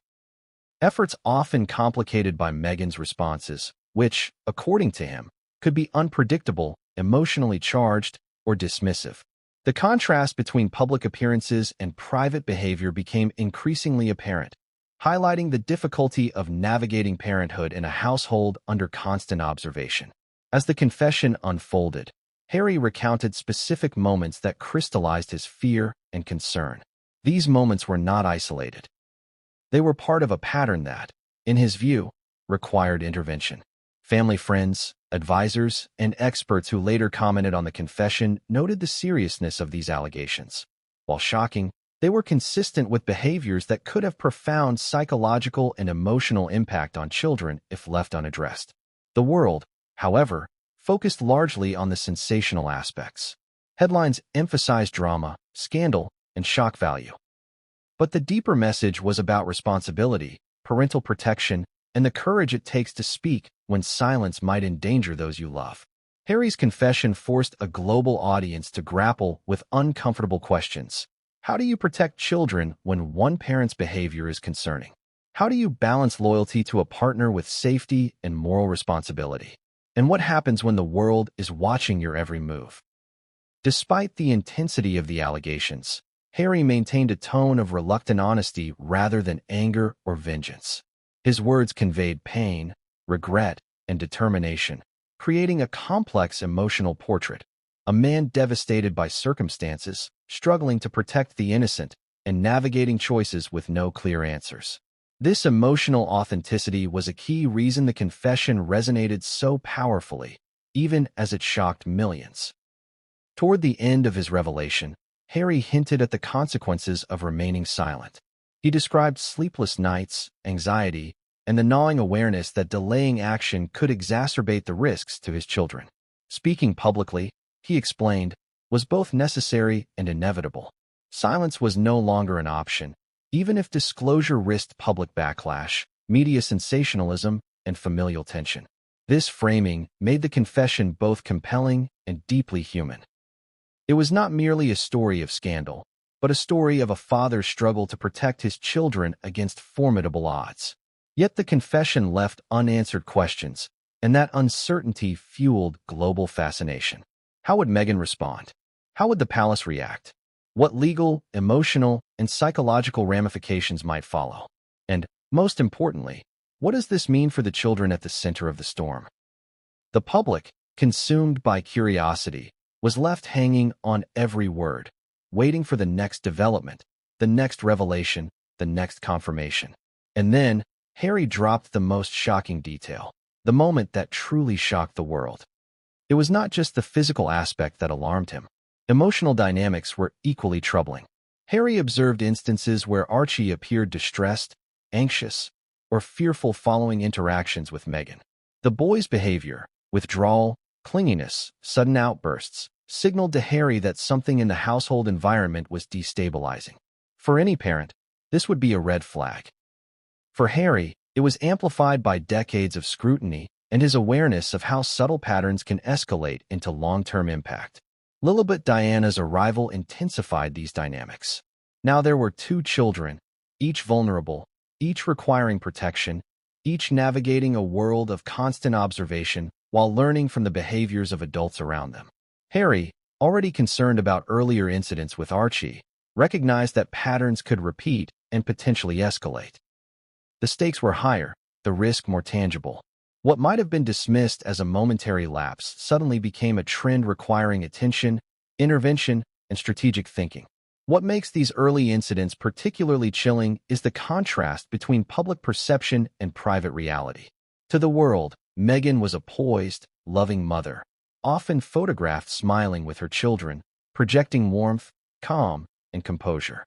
Efforts often complicated by Meghan's responses, which, according to him, could be unpredictable, emotionally charged, or dismissive. The contrast between public appearances and private behavior became increasingly apparent, highlighting the difficulty of navigating parenthood in a household under constant observation. As the confession unfolded, Harry recounted specific moments that crystallized his fear and concern. These moments were not isolated. They were part of a pattern that, in his view, required intervention. Family friends, advisors, and experts who later commented on the confession noted the seriousness of these allegations. While shocking, they were consistent with behaviors that could have profound psychological and emotional impact on children if left unaddressed. The world, however, focused largely on the sensational aspects. Headlines emphasized drama, scandal, and shock value. But the deeper message was about responsibility, parental protection, and the courage it takes to speak when silence might endanger those you love. Harry's confession forced a global audience to grapple with uncomfortable questions. How do you protect children when one parent's behavior is concerning? How do you balance loyalty to a partner with safety and moral responsibility? And what happens when the world is watching your every move? Despite the intensity of the allegations, Harry maintained a tone of reluctant honesty rather than anger or vengeance. His words conveyed pain, regret, and determination, creating a complex emotional portrait. A man devastated by circumstances, struggling to protect the innocent, and navigating choices with no clear answers. This emotional authenticity was a key reason the confession resonated so powerfully, even as it shocked millions. Toward the end of his revelation, Harry hinted at the consequences of remaining silent. He described sleepless nights, anxiety, and the gnawing awareness that delaying action could exacerbate the risks to his children. Speaking publicly, he explained, was both necessary and inevitable. Silence was no longer an option, even if disclosure risked public backlash, media sensationalism, and familial tension. This framing made the confession both compelling and deeply human. It was not merely a story of scandal, but a story of a father's struggle to protect his children against formidable odds. Yet the confession left unanswered questions, and that uncertainty fueled global fascination. How would Meghan respond? How would the palace react? What legal, emotional, and psychological ramifications might follow? And, most importantly, what does this mean for the children at the center of the storm? The public, consumed by curiosity, was left hanging on every word, waiting for the next development, the next revelation, the next confirmation. And then, Harry dropped the most shocking detail, the moment that truly shocked the world. It was not just the physical aspect that alarmed him. Emotional dynamics were equally troubling. Harry observed instances where Archie appeared distressed, anxious, or fearful following interactions with Meghan. The boy's behavior, withdrawal, clinginess, sudden outbursts, signaled to Harry that something in the household environment was destabilizing. For any parent, this would be a red flag. For Harry, it was amplified by decades of scrutiny and his awareness of how subtle patterns can escalate into long-term impact. Lilibet Diana's arrival intensified these dynamics. Now there were two children, each vulnerable, each requiring protection, each navigating a world of constant observation while learning from the behaviors of adults around them. Harry, already concerned about earlier incidents with Archie, recognized that patterns could repeat and potentially escalate. The stakes were higher, the risk more tangible. What might have been dismissed as a momentary lapse suddenly became a trend requiring attention, intervention, and strategic thinking. What makes these early incidents particularly chilling is the contrast between public perception and private reality. To the world, Meghan was a poised, loving mother, often photographed smiling with her children, projecting warmth, calm, and composure.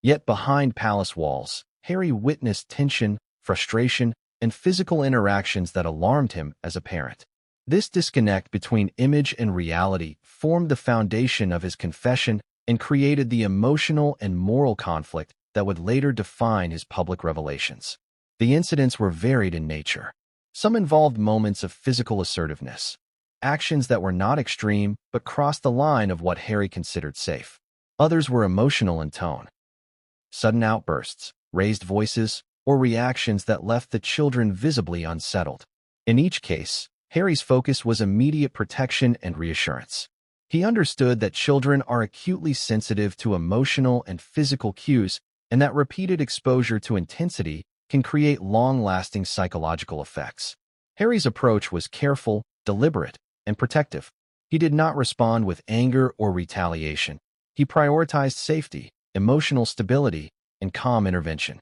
Yet behind palace walls, Harry witnessed tension, frustration, and physical interactions that alarmed him as a parent. This disconnect between image and reality formed the foundation of his confession and created the emotional and moral conflict that would later define his public revelations. The incidents were varied in nature. Some involved moments of physical assertiveness, actions that were not extreme but crossed the line of what Harry considered safe. Others were emotional in tone. Sudden outbursts, raised voices, or reactions that left the children visibly unsettled. In each case, Harry's focus was immediate protection and reassurance. He understood that children are acutely sensitive to emotional and physical cues, and that repeated exposure to intensity can create long-lasting psychological effects. Harry's approach was careful, deliberate, and protective. He did not respond with anger or retaliation. He prioritized safety, emotional stability, and calm intervention.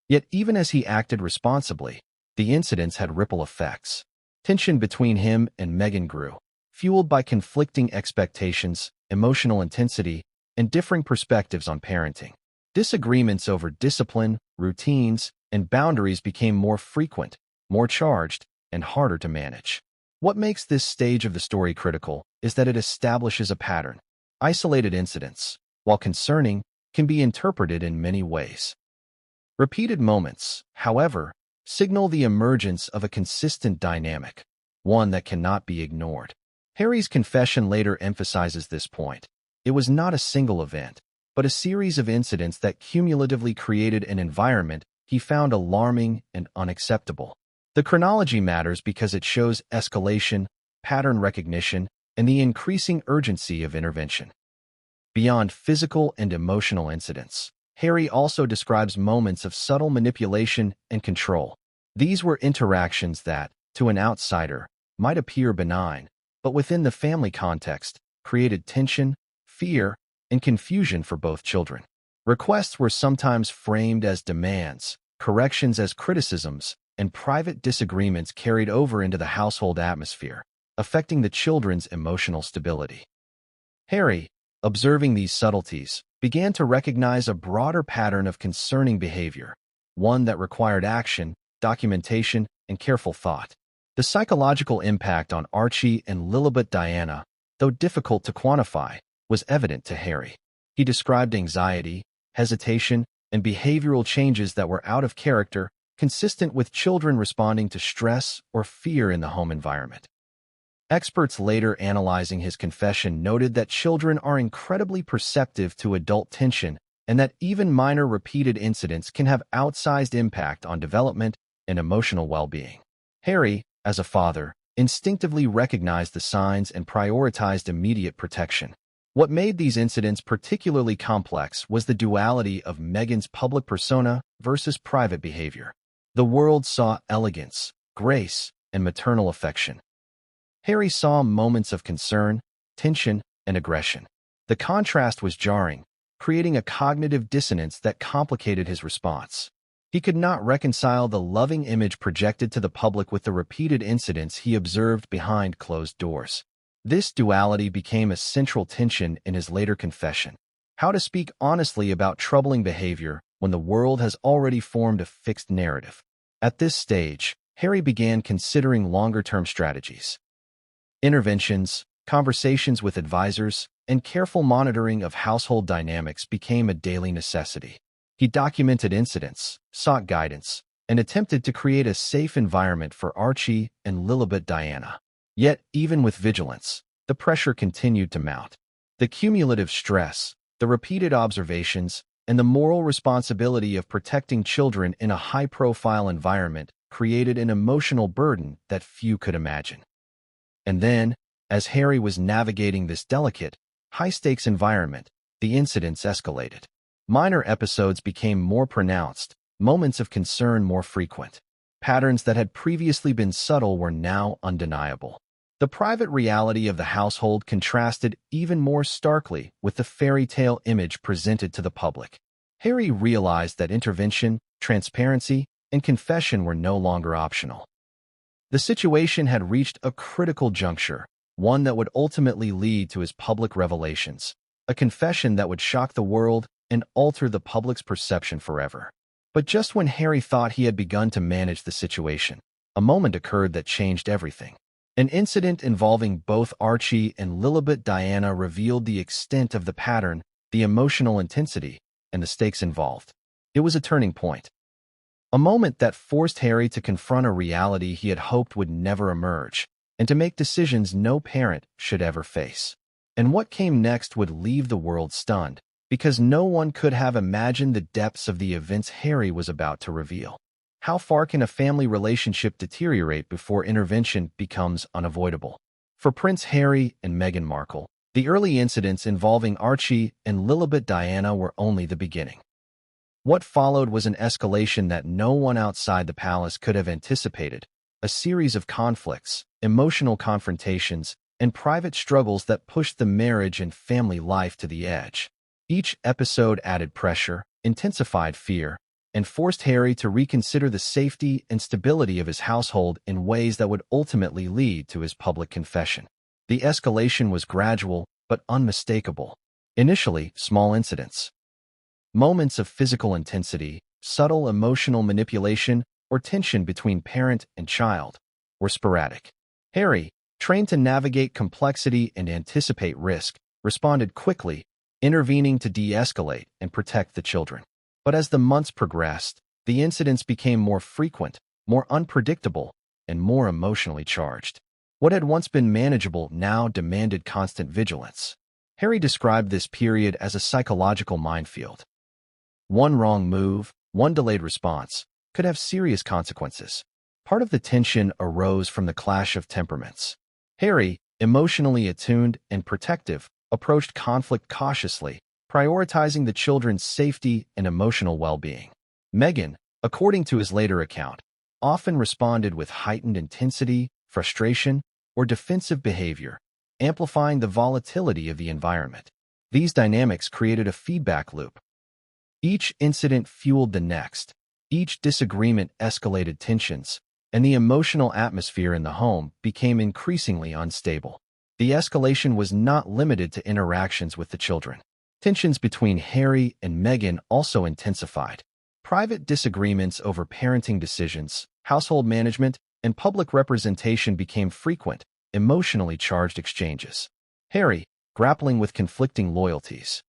Yet even as he acted responsibly, the incidents had ripple effects. Tension between him and Meghan grew, fueled by conflicting expectations, emotional intensity, and differing perspectives on parenting. Disagreements over discipline, routines, and boundaries became more frequent, more charged, and harder to manage. What makes this stage of the story critical is that it establishes a pattern. Isolated incidents, while concerning, can be interpreted in many ways. Repeated moments, however, signal the emergence of a consistent dynamic, one that cannot be ignored. Harry's confession later emphasizes this point. It was not a single event, but a series of incidents that cumulatively created an environment he found alarming and unacceptable. The chronology matters because it shows escalation, pattern recognition, and the increasing urgency of intervention. Beyond physical and emotional incidents, Harry also describes moments of subtle manipulation and control. These were interactions that, to an outsider, might appear benign, but within the family context, created tension, fear, and confusion for both children. Requests were sometimes framed as demands, corrections as criticisms, and private disagreements carried over into the household atmosphere, affecting the children's emotional stability. Harry, observing these subtleties, began to recognize a broader pattern of concerning behavior, one that required action, documentation, and careful thought. The psychological impact on Archie and Lilibet Diana, though difficult to quantify, was evident to Harry. He described anxiety, hesitation, and behavioral changes that were out of character, consistent with children responding to stress or fear in the home environment. Experts later analyzing his confession noted that children are incredibly perceptive to adult tension and that even minor repeated incidents can have outsized impact on development and emotional well-being. Harry, as a father, instinctively recognized the signs and prioritized immediate protection. What made these incidents particularly complex was the duality of Meghan's public persona versus private behavior. The world saw elegance, grace, and maternal affection. Harry saw moments of concern, tension, and aggression. The contrast was jarring, creating a cognitive dissonance that complicated his response. He could not reconcile the loving image projected to the public with the repeated incidents he observed behind closed doors. This duality became a central tension in his later confession. How to speak honestly about troubling behavior when the world has already formed a fixed narrative. At this stage, Harry began considering longer-term strategies. Interventions, conversations with advisors, and careful monitoring of household dynamics became a daily necessity. He documented incidents, sought guidance, and attempted to create a safe environment for Archie and Lilibet Diana. Yet, even with vigilance, the pressure continued to mount. The cumulative stress, the repeated observations, and the moral responsibility of protecting children in a high-profile environment created an emotional burden that few could imagine. And then, as Harry was navigating this delicate, high-stakes environment, the incidents escalated. Minor episodes became more pronounced, moments of concern more frequent. Patterns that had previously been subtle were now undeniable. The private reality of the household contrasted even more starkly with the fairy tale image presented to the public. Harry realized that intervention, transparency, and confession were no longer optional. The situation had reached a critical juncture, one that would ultimately lead to his public revelations, a confession that would shock the world and alter the public's perception forever. But just when Harry thought he had begun to manage the situation, a moment occurred that changed everything. An incident involving both Archie and Lilibet Diana revealed the extent of the pattern, the emotional intensity, and the stakes involved. It was a turning point. A moment that forced Harry to confront a reality he had hoped would never emerge, and to make decisions no parent should ever face. And what came next would leave the world stunned, because no one could have imagined the depths of the events Harry was about to reveal. How far can a family relationship deteriorate before intervention becomes unavoidable? For Prince Harry and Meghan Markle, the early incidents involving Archie and Lilibet Diana were only the beginning. What followed was an escalation that no one outside the palace could have anticipated, a series of conflicts, emotional confrontations, and private struggles that pushed the marriage and family life to the edge. Each episode added pressure, intensified fear, and forced Harry to reconsider the safety and stability of his household in ways that would ultimately lead to his public confession. The escalation was gradual but unmistakable. Initially, small incidents. Moments of physical intensity, subtle emotional manipulation, or tension between parent and child were sporadic. Harry, trained to navigate complexity and anticipate risk, responded quickly, intervening to de-escalate and protect the children. But as the months progressed, the incidents became more frequent, more unpredictable, and more emotionally charged. What had once been manageable now demanded constant vigilance. Harry described this period as a psychological minefield. One wrong move, one delayed response, could have serious consequences. Part of the tension arose from the clash of temperaments. Harry, emotionally attuned and protective, approached conflict cautiously, prioritizing the children's safety and emotional well-being. Meghan, according to his later account, often responded with heightened intensity, frustration, or defensive behavior, amplifying the volatility of the environment. These dynamics created a feedback loop. Each incident fueled the next. Each disagreement escalated tensions, and the emotional atmosphere in the home became increasingly unstable. The escalation was not limited to interactions with the children. Tensions between Harry and Meghan also intensified. Private disagreements over parenting decisions, household management, and public representation became frequent, emotionally charged exchanges. Harry, grappling with conflicting loyalties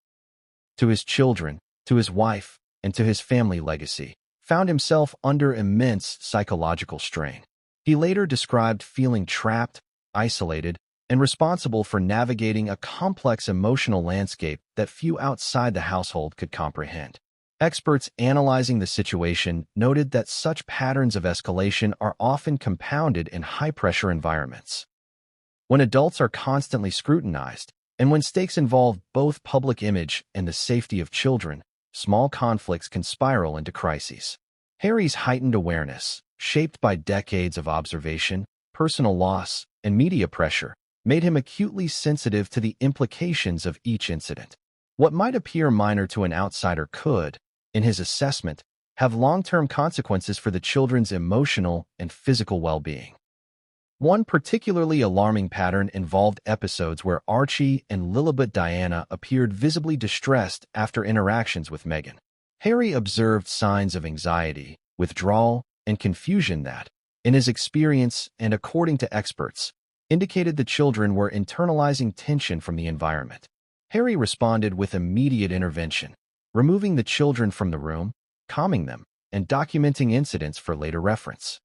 to his children, to his wife, and to his family legacy, found himself under immense psychological strain. He later described feeling trapped, isolated, and responsible for navigating a complex emotional landscape that few outside the household could comprehend. Experts analyzing the situation noted that such patterns of escalation are often compounded in high-pressure environments. When adults are constantly scrutinized, and when stakes involve both public image and the safety of children, small conflicts can spiral into crises. Harry's heightened awareness, shaped by decades of observation, personal loss, and media pressure, made him acutely sensitive to the implications of each incident. What might appear minor to an outsider could, in his assessment, have long-term consequences for the children's emotional and physical well-being. One particularly alarming pattern involved episodes where Archie and Lilibet Diana appeared visibly distressed after interactions with Meghan. Harry observed signs of anxiety, withdrawal, and confusion that, in his experience and according to experts, indicated the children were internalizing tension from the environment. Harry responded with immediate intervention, removing the children from the room, calming them, and documenting incidents for later reference.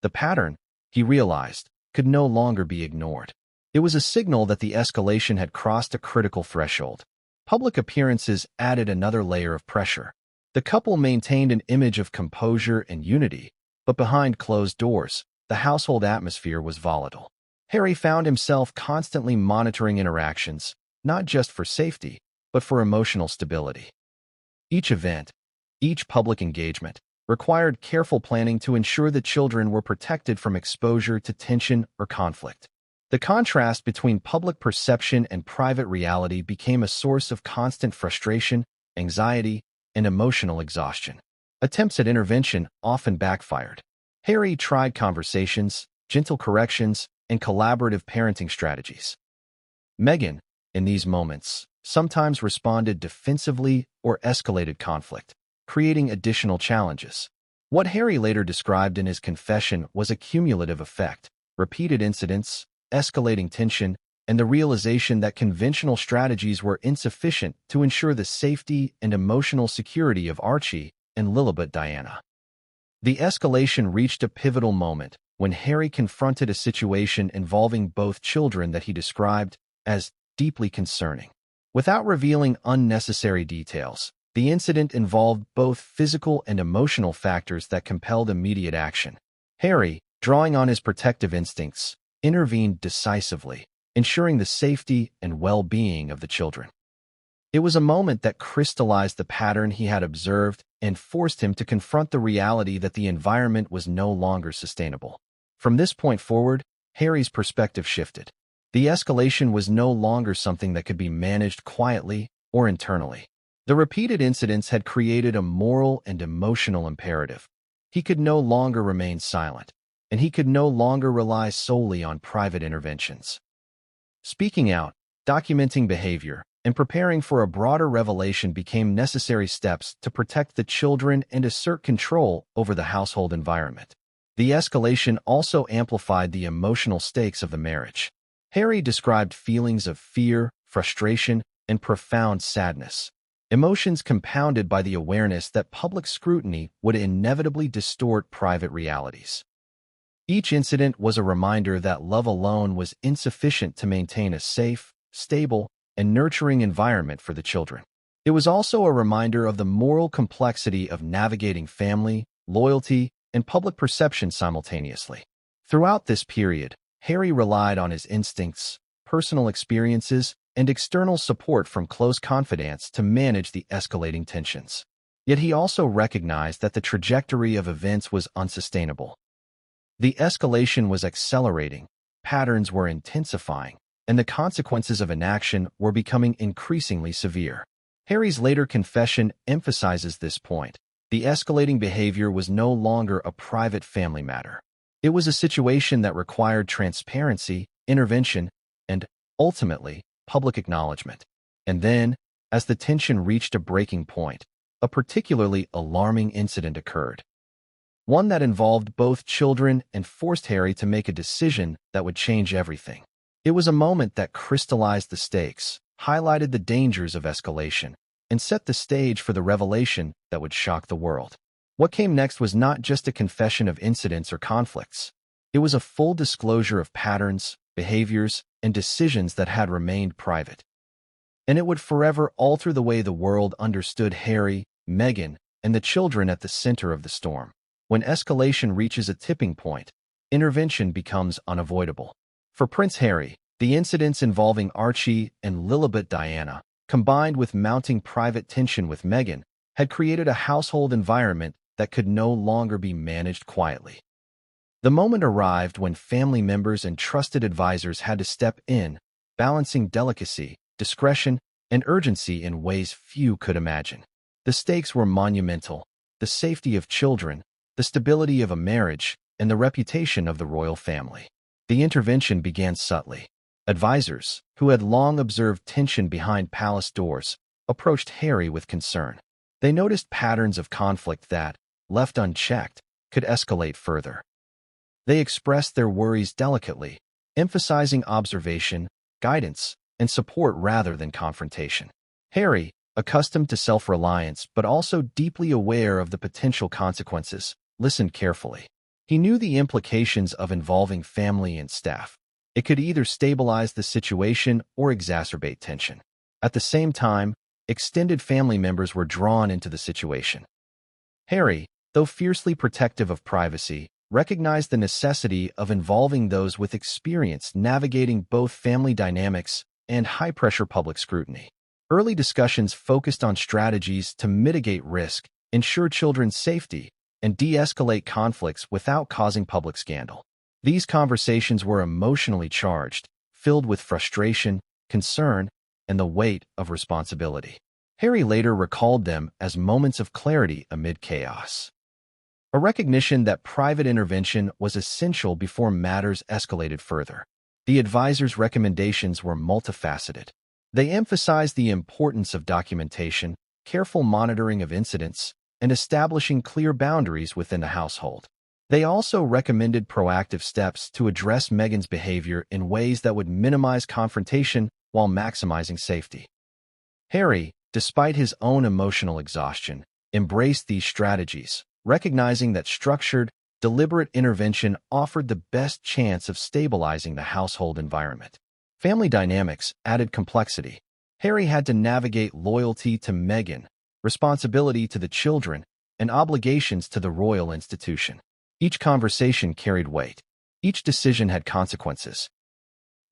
The pattern, he realized, could no longer be ignored. It was a signal that the escalation had crossed a critical threshold. Public appearances added another layer of pressure. The couple maintained an image of composure and unity, but behind closed doors, the household atmosphere was volatile. Harry found himself constantly monitoring interactions, not just for safety, but for emotional stability. Each event, each public engagement, required careful planning to ensure the children were protected from exposure to tension or conflict. The contrast between public perception and private reality became a source of constant frustration, anxiety, and emotional exhaustion. Attempts at intervention often backfired. Harry tried conversations, gentle corrections, and collaborative parenting strategies. Meghan, in these moments, sometimes responded defensively or escalated conflict, creating additional challenges. What Harry later described in his confession was a cumulative effect: repeated incidents, escalating tension, and the realization that conventional strategies were insufficient to ensure the safety and emotional security of Archie and Lilibet Diana. The escalation reached a pivotal moment when Harry confronted a situation involving both children that he described as deeply concerning. Without revealing unnecessary details, the incident involved both physical and emotional factors that compelled immediate action. Harry, drawing on his protective instincts, intervened decisively, ensuring the safety and well-being of the children. It was a moment that crystallized the pattern he had observed and forced him to confront the reality that the environment was no longer sustainable. From this point forward, Harry's perspective shifted. The escalation was no longer something that could be managed quietly or internally. The repeated incidents had created a moral and emotional imperative. He could no longer remain silent, and he could no longer rely solely on private interventions. Speaking out, documenting behavior, and preparing for a broader revelation became necessary steps to protect the children and assert control over the household environment. The escalation also amplified the emotional stakes of the marriage. Harry described feelings of fear, frustration, and profound sadness. emotions compounded by the awareness that public scrutiny would inevitably distort private realities. Each incident was a reminder that love alone was insufficient to maintain a safe, stable, and nurturing environment for the children. It was also a reminder of the moral complexity of navigating family, loyalty, and public perception simultaneously. Throughout this period, Harry relied on his instincts, personal experiences, and external support from close confidants to manage the escalating tensions. Yet he also recognized that the trajectory of events was unsustainable. The escalation was accelerating, patterns were intensifying, and the consequences of inaction were becoming increasingly severe. Harry's later confession emphasizes this point. The escalating behavior was no longer a private family matter. It was a situation that required transparency, intervention, and, ultimately, public acknowledgement. And then, as the tension reached a breaking point, a particularly alarming incident occurred. One that involved both children and forced Harry to make a decision that would change everything. It was a moment that crystallized the stakes, highlighted the dangers of escalation, and set the stage for the revelation that would shock the world. What came next was not just a confession of incidents or conflicts. It was a full disclosure of patterns, behaviors, and decisions that had remained private. And it would forever alter the way the world understood Harry, Meghan, and the children at the center of the storm. When escalation reaches a tipping point, intervention becomes unavoidable. For Prince Harry, the incidents involving Archie and Lilibet Diana, combined with mounting private tension with Meghan, had created a household environment that could no longer be managed quietly. The moment arrived when family members and trusted advisors had to step in, balancing delicacy, discretion, and urgency in ways few could imagine. The stakes were monumental: the safety of children, the stability of a marriage, and the reputation of the royal family. The intervention began subtly. Advisors, who had long observed tension behind palace doors, approached Harry with concern. They noticed patterns of conflict that, left unchecked, could escalate further. They expressed their worries delicately, emphasizing observation, guidance, and support rather than confrontation. Harry, accustomed to self-reliance but also deeply aware of the potential consequences, listened carefully. He knew the implications of involving family and staff. It could either stabilize the situation or exacerbate tension. At the same time, extended family members were drawn into the situation. Harry, though fiercely protective of privacy, recognized the necessity of involving those with experience navigating both family dynamics and high-pressure public scrutiny. Early discussions focused on strategies to mitigate risk, ensure children's safety, and de-escalate conflicts without causing public scandal. These conversations were emotionally charged, filled with frustration, concern, and the weight of responsibility. Harry later recalled them as moments of clarity amid chaos. A recognition that private intervention was essential before matters escalated further. The advisors' recommendations were multifaceted. They emphasized the importance of documentation, careful monitoring of incidents, and establishing clear boundaries within the household. They also recommended proactive steps to address Meghan's behavior in ways that would minimize confrontation while maximizing safety. Harry, despite his own emotional exhaustion, embraced these strategies, recognizing that structured, deliberate intervention offered the best chance of stabilizing the household environment. Family dynamics added complexity. Harry had to navigate loyalty to Meghan, responsibility to the children, and obligations to the royal institution. Each conversation carried weight. Each decision had consequences.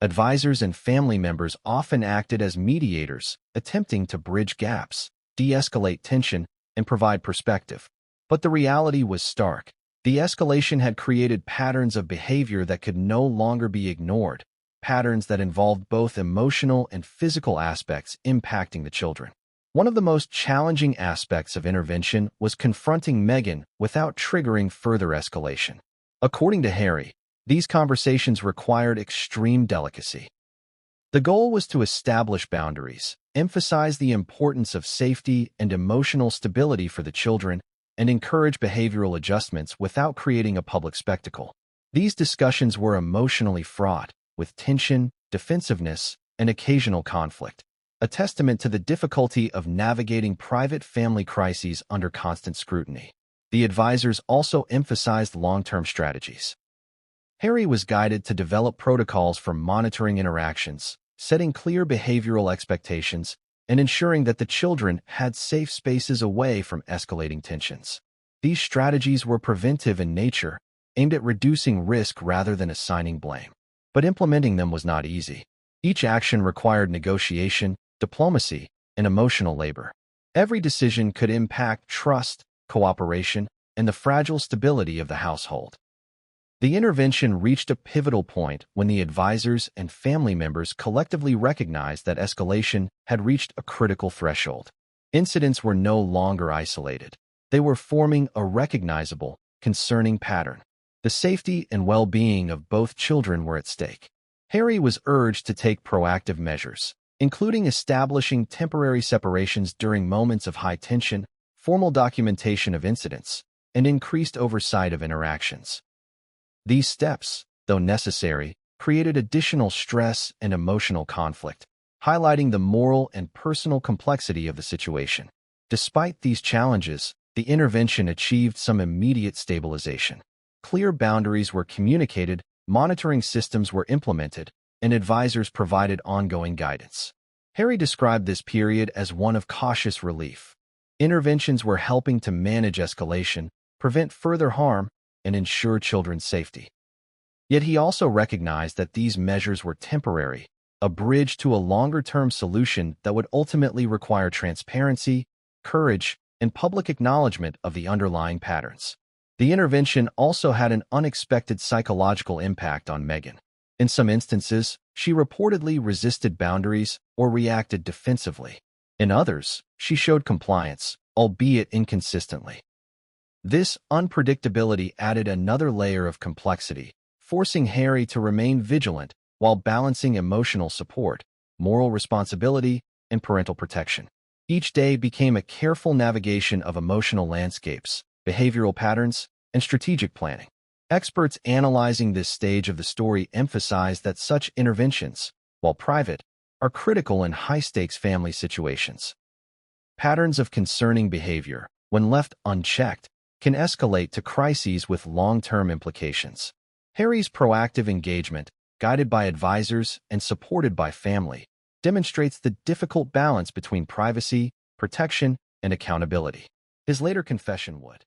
Advisors and family members often acted as mediators, attempting to bridge gaps, de-escalate tension, and provide perspective. But the reality was stark. The escalation had created patterns of behavior that could no longer be ignored, patterns that involved both emotional and physical aspects impacting the children. One of the most challenging aspects of intervention was confronting Meghan without triggering further escalation. According to Harry, these conversations required extreme delicacy. The goal was to establish boundaries, emphasize the importance of safety and emotional stability for the children, and encourage behavioral adjustments without creating a public spectacle. These discussions were emotionally fraught, with tension, defensiveness, and occasional conflict. a testament to the difficulty of navigating private family crises under constant scrutiny. The advisors also emphasized long-term strategies. Harry was guided to develop protocols for monitoring interactions, setting clear behavioral expectations, and ensuring that the children had safe spaces away from escalating tensions. These strategies were preventive in nature, aimed at reducing risk rather than assigning blame. But implementing them was not easy. Each action required negotiation, diplomacy, and emotional labor. Every decision could impact trust, cooperation, and the fragile stability of the household. The intervention reached a pivotal point when the advisors and family members collectively recognized that escalation had reached a critical threshold. Incidents were no longer isolated. They were forming a recognizable, concerning pattern. The safety and well-being of both children were at stake. Harry was urged to take proactive measures, including establishing temporary separations during moments of high tension, formal documentation of incidents, and increased oversight of interactions. These steps, though necessary, created additional stress and emotional conflict, highlighting the moral and personal complexity of the situation. Despite these challenges, the intervention achieved some immediate stabilization. Clear boundaries were communicated, monitoring systems were implemented, and advisors provided ongoing guidance. Harry described this period as one of cautious relief. Interventions were helping to manage escalation, prevent further harm, and ensure children's safety. Yet he also recognized that these measures were temporary, a bridge to a longer-term solution that would ultimately require transparency, courage, and public acknowledgement of the underlying patterns. The intervention also had an unexpected psychological impact on Meghan. In some instances, she reportedly resisted boundaries or reacted defensively. In others, she showed compliance, albeit inconsistently. This unpredictability added another layer of complexity, forcing Harry to remain vigilant while balancing emotional support, moral responsibility, and parental protection. Each day became a careful navigation of emotional landscapes, behavioral patterns, and strategic planning. Experts analyzing this stage of the story emphasize that such interventions, while private, are critical in high-stakes family situations. Patterns of concerning behavior, when left unchecked, can escalate to crises with long-term implications. Harry's proactive engagement, guided by advisors and supported by family, demonstrates the difficult balance between privacy, protection, and accountability. His later confession would